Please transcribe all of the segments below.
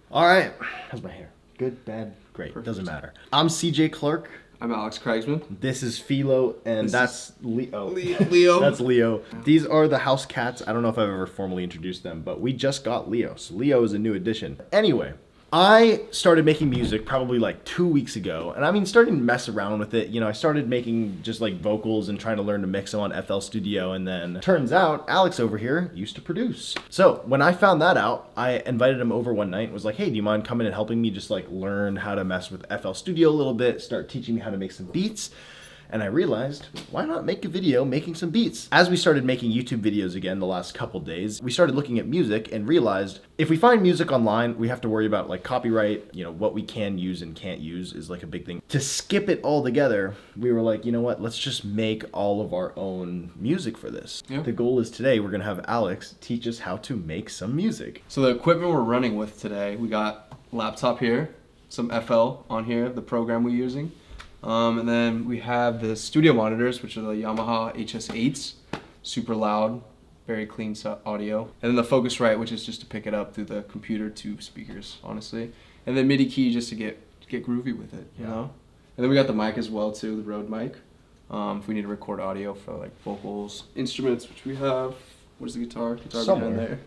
All right. How's my hair? Good, bad, great. Perfect. Doesn't matter. I'm CJ Clark. I'm Alex Krygsman. This is Philo, and that's Leo. Leo. That's Leo. These are the house cats. I don't know if I've ever formally introduced them, but we just got Leo. So Leo is a new addition. Anyway, I started making music probably like 2 weeks ago, and I mean, starting to mess around with it. You know, I started making just like vocals and trying to learn to mix them on FL Studio, and then turns out Alex over here used to produce. So when I found that out, I invited him over one night and was like, hey, do you mind coming and helping me just like learn how to mess with FL Studio a little bit, start teaching me how to make some beats? And I realized, why not make a video making some beats? As we started making YouTube videos again the last couple days, we started looking at music and realized if we find music online, we have to worry about like copyright, you know, what we can use and can't use is like a big thing. To skip it all together, we were like, you know what, let's just make all of our own music for this. Yeah. The goal is today we're gonna have Alex teach us how to make some music. So the equipment we're running with today, we got laptop here, some FL on here, the program we're using. And then we have the studio monitors, which are the Yamaha HS8s, super loud, very clean audio. And then the Focusrite, which is just to pick it up through the computer to speakers, honestly. And then MIDI key just to get groovy with it, you know? And then we got the mic as well too, the Rode mic. If we need to record audio for like vocals, instruments, which we have. Where's the guitar? Guitar behind there.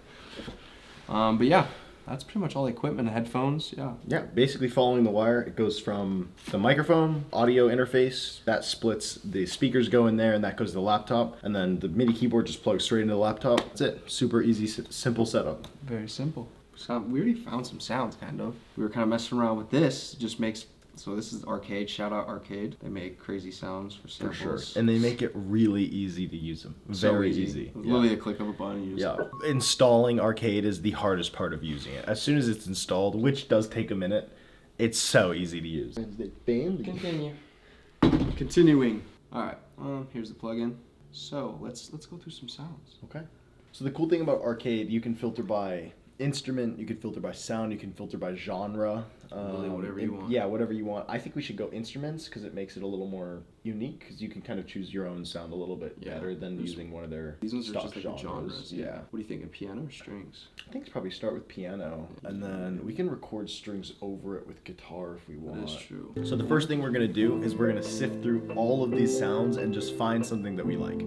But yeah. That's pretty much all the equipment, headphones, yeah. Yeah, basically following the wire, it goes from the microphone, audio interface, that splits, the speakers go in there and that goes to the laptop, and then the MIDI keyboard just plugs straight into the laptop. That's it, super easy, simple setup. Very simple. We already found some sounds, kind of. We were kind of messing around with this, just makes, so this is Arcade, shout out Arcade. They make crazy sounds for samples. For sure. And they make it really easy to use them. Very easy. Literally a click of a button. You use it. Installing Arcade is the hardest part of using it. As soon as it's installed, which does take a minute, it's so easy to use. Continue. Continuing. All right. Here's the plugin. So let's go through some sounds. Okay. So the cool thing about Arcade, you can filter by instrument, you can filter by sound, you can filter by genre. Really whatever you want. Yeah, whatever you want. I think we should go instruments because it makes it a little more unique because you can kind of choose your own sound a little bit better than using one of their These ones stock are just like genres. Yeah. What do you think, a piano or strings? I think it's probably start with piano and then we can record strings over it with guitar if we want. That is true. So the first thing we're going to do is we're going to sift through all of these sounds and just find something that we like.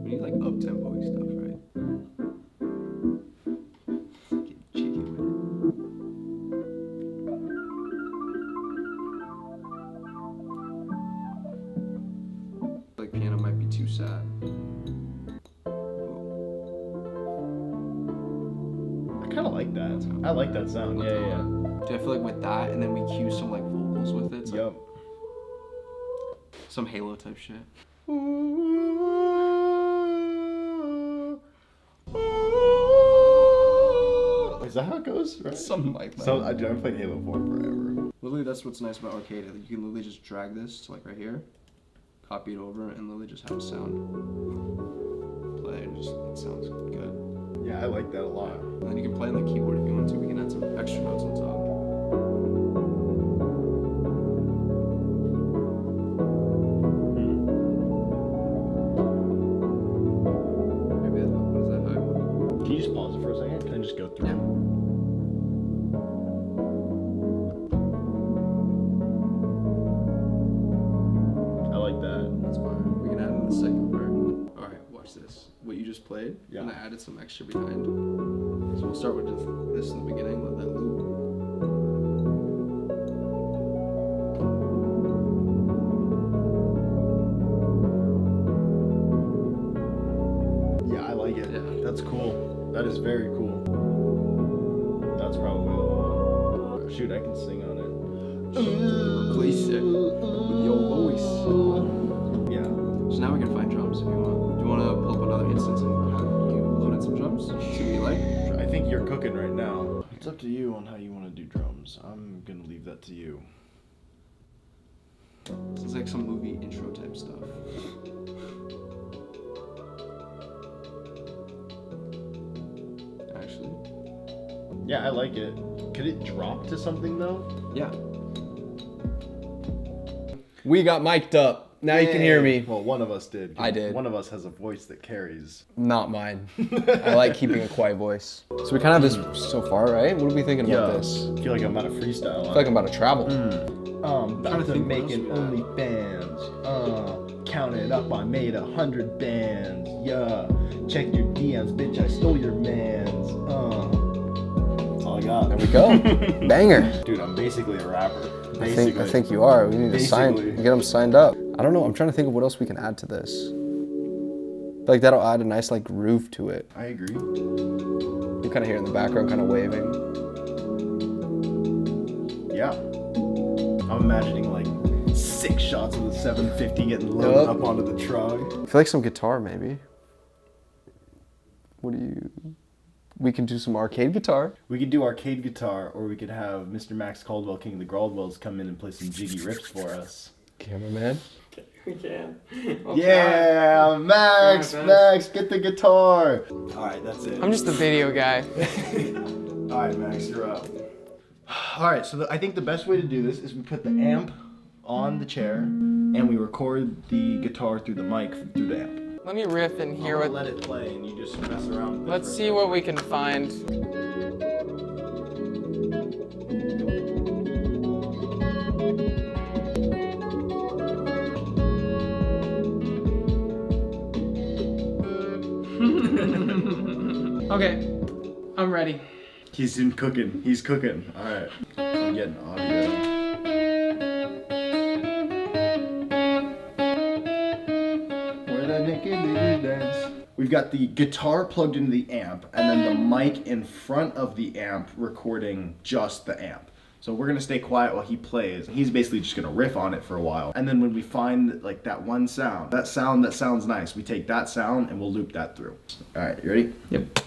We need like up-tempo stuff, right? Get cheeky with it. Like piano might be too sad. I kind of like that. I like that sound. Yeah. Dude, I feel like with that, and then we cue some like vocals with it. It's like some Halo type shit. Is that how it goes? Right? Something like that. So I played Halo 4 forever. Literally, that's what's nice about Arcade. You can literally just drag this to like right here, copy it over, and literally just have a sound play, and just it sounds good. Yeah, I like that a lot. And then you can play on the keyboard if you want to. We can add some extra notes on top. Maybe what is that high? Can you just pause it for a second? Can I just go through? Yeah. I like that. That's fine. We can add in the second part. All right, watch this. What you just played, and I added some extra behind. So we'll start with just this in the beginning, let that loop. Yeah, I like it. Yeah. That's cool. That is very cool. That's probably the one. Shoot, I can sing on it. Replace it with your voice. Yeah. So now we can find drums if you want. Do you want to pull up another instance and have you load in some drums? See what you like? I think you're cooking right now. It's up to you on how you want to do drums. I'm gonna leave that to you. This is like some movie intro type stuff. Actually. Yeah, I like it. Could it drop to something though? Yeah. We got mic'd up. Now you can hear me. Well, one of us did. I did. One of us has a voice that carries. Not mine. I like keeping a quiet voice. So we kind of have this so far, right? What are we thinking about this? I feel like I'm about to freestyle. I feel like I'm about to travel. About to making OnlyFans. Counted up, I made 100 bands. Yeah, check your DMs, bitch. I stole your mans. That's all I got. There we go. Banger. Dude, I'm basically a rapper. I think you are. We need to get them signed up. I don't know. I'm trying to think of what else we can add to this. Like that'll add a nice like groove to it. I agree. You kind of hear in the background, kind of waving. Yeah. I'm imagining like 6 shots of the 750 getting loaded up onto the truck. I feel like some guitar maybe. We can do some arcade guitar. We could do arcade guitar, or we could have Mr. Max Caldwell, King of the Graldwells, come in and play some jiggy riffs for us. Cameraman. We can. Yeah, Max, get the guitar. All right, that's it. I'm just the video guy. All right, Max, you're up. All right, so I think the best way to do this is we put the amp on the chair, and we record the guitar through the mic through the amp. Let me riff and hear what. Let it play, and you just mess around with it. Let's see what we can find. Okay, I'm ready. He's cooking. He's cooking. All right. I'm getting audio. Where the naked ladies dance. We've got the guitar plugged into the amp, and then the mic in front of the amp recording just the amp. So we're gonna stay quiet while he plays. He's basically just gonna riff on it for a while. And then when we find like that one sound that sounds nice, we take that sound and we'll loop that through. All right, you ready? Yep.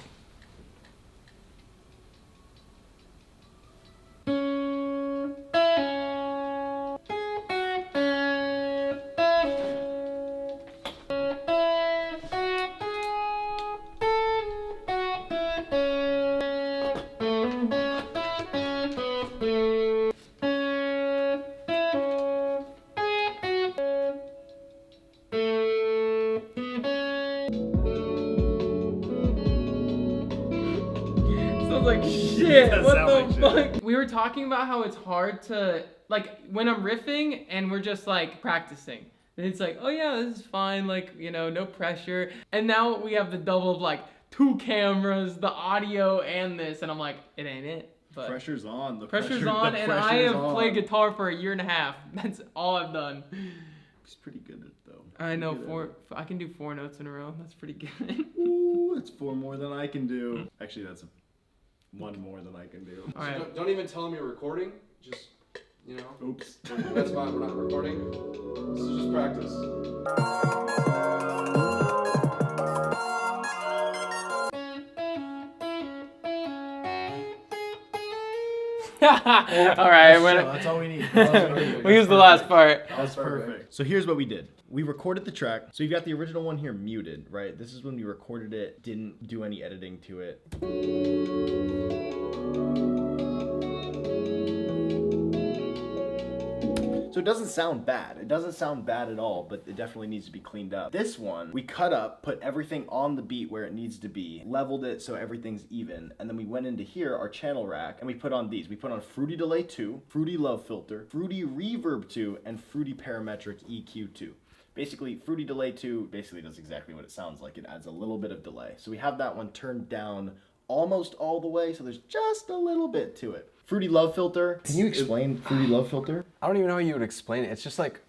Sounds like shit. What the fuck? We were talking about how it's hard to, like, when I'm riffing and we're just like practicing. And it's like, oh yeah, this is fine, like, you know, no pressure. And now we have the double of like 2 cameras, the audio and this, and I'm like, it ain't it. But pressure's on. pressure's on, and I have played guitar for 1.5 years. That's all I've done. He's pretty good at it though. I know, I can do 4 notes in a row. That's pretty good. Ooh, that's 4 more than I can do. Actually, that's 1 more than I can do. All right. Don't even tell them you're recording. Just, you know. Oops. That's fine. We're not recording. This is just practice. All right, That's all we need. we use the last part. That's perfect. So here's what we did. We recorded the track. So you've got the original one here muted, right? This is when we recorded it, didn't do any editing to it. So it doesn't sound bad. It doesn't sound bad at all, but it definitely needs to be cleaned up. This one, we cut up, put everything on the beat where it needs to be, leveled it so everything's even, and then we went into here, our channel rack, and we put on these. We put on Fruity Delay 2, Fruity Love Filter, Fruity Reverb 2, and Fruity Parametric EQ 2. Basically, Fruity Delay 2 basically does exactly what it sounds like. It adds a little bit of delay. So we have that one turned down almost all the way, so there's just a little bit to it. Fruity Love Filter. Can you explain Fruity Love Filter? I don't even know how you would explain it. It's just like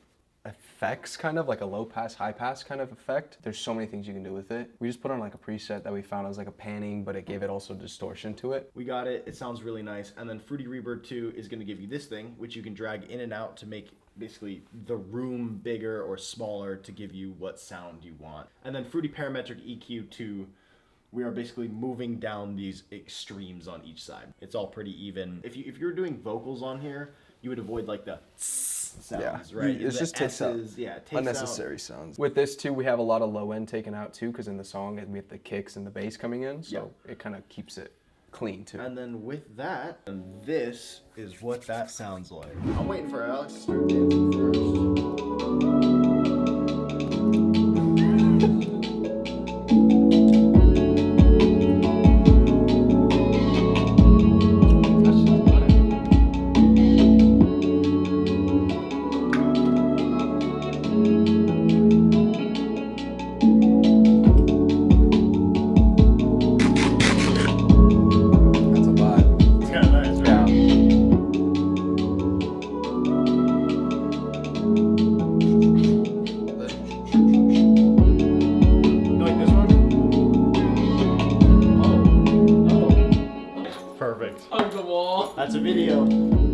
effects, kind of like a low pass, high pass kind of effect. There's so many things you can do with it. We just put on like a preset that we found as like a panning, but it gave it also distortion to it. We got it. It sounds really nice. And then Fruity Reverb 2 is going to give you this thing, which you can drag in and out to make basically the room bigger or smaller to give you what sound you want. And then Fruity Parametric EQ 2, we are basically moving down these extremes on each side. It's all pretty even. If you're doing vocals on here, you would avoid like the sounds, right? It just takes out unnecessary sounds. With this too, we have a lot of low end taken out too, because in the song we have the kicks and the bass coming in, so it kind of keeps it clean too. And then with that, and this is what that sounds like. I'm waiting for Alex to start dancing first. That's a video.